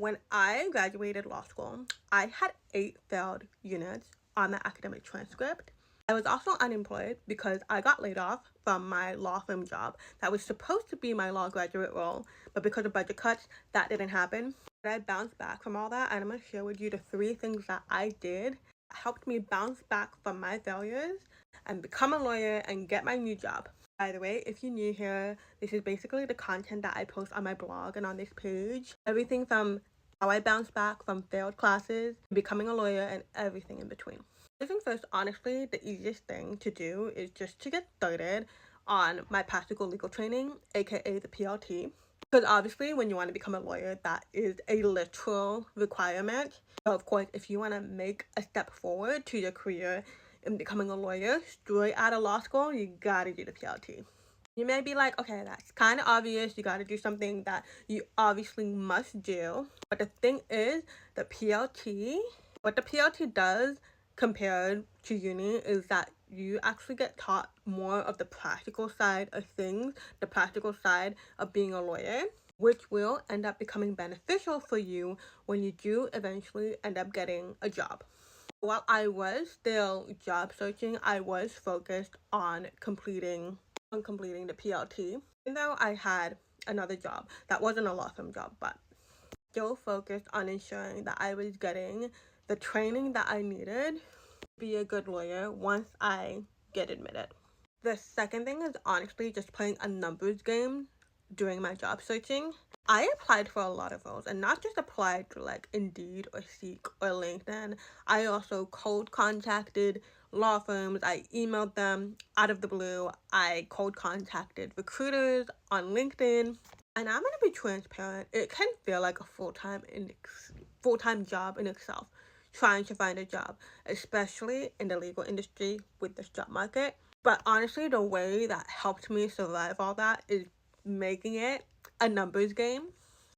When I graduated law school, I had 8 failed units on the academic transcript. I was also unemployed because I got laid off from my law firm job that was supposed to be my law graduate role, but because of budget cuts, that didn't happen. But I bounced back from all that, and I'm going to share with you the 3 things that I did that helped me bounce back from my failures and become a lawyer and get my new job. By the way, if you're new here, this is basically the content that I post on my blog and on this page. Everything from how I bounced back from failed classes, becoming a lawyer, and everything in between. First things first, honestly, the easiest thing to do is just to get started on my practical legal training, aka the PLT. Because obviously, when you want to become a lawyer, that is a literal requirement. So, of course, if you want to make a step forward to your career in becoming a lawyer straight out of law school, you gotta do the PLT. You may be like, okay, that's kind of obvious. You gotta do something that you obviously must do. But the thing is, what the PLT does compared to uni is that you actually get taught more of the practical side of things, the practical side of being a lawyer, which will end up becoming beneficial for you when you do eventually end up getting a job. While I was still job searching, I was focused on completing the PLT. Even though I had another job that wasn't a law firm job, but still focused on ensuring that I was getting the training that I needed to be a good lawyer once I get admitted. The second thing is honestly just playing a numbers game during my job searching. I applied for a lot of roles, and not just applied through like Indeed or Seek or LinkedIn. I also cold contacted law firms. I emailed them out of the blue. I cold contacted recruiters on LinkedIn. And I'm gonna be transparent. It can feel like a full-time job in itself, trying to find a job, especially in the legal industry with this job market. But honestly, the way that helped me survive all that is making it a numbers game.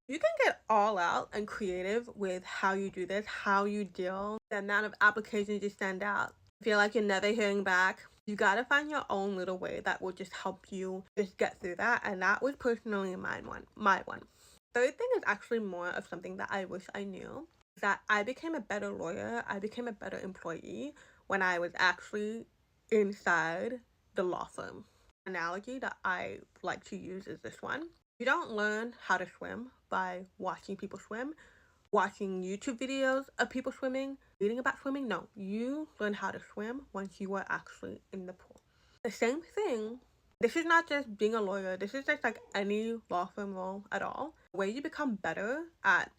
You can get all out and creative with how you do this, how you deal, the amount of applications you send out. Feel like you're never hearing back. You gotta find your own little way that will just help you just get through that, and that was personally my one. Third thing is actually more of something that I wish I knew. That I became a better lawyer, I became a better employee when I was actually inside the law firm. Analogy that I like to use is this one. You don't learn how to swim by watching people swim, watching YouTube videos of people swimming, reading about swimming. No, you learn how to swim once you are actually in the pool. The same thing. This is not just being a lawyer. This is just like any law firm role at all. The way you become better at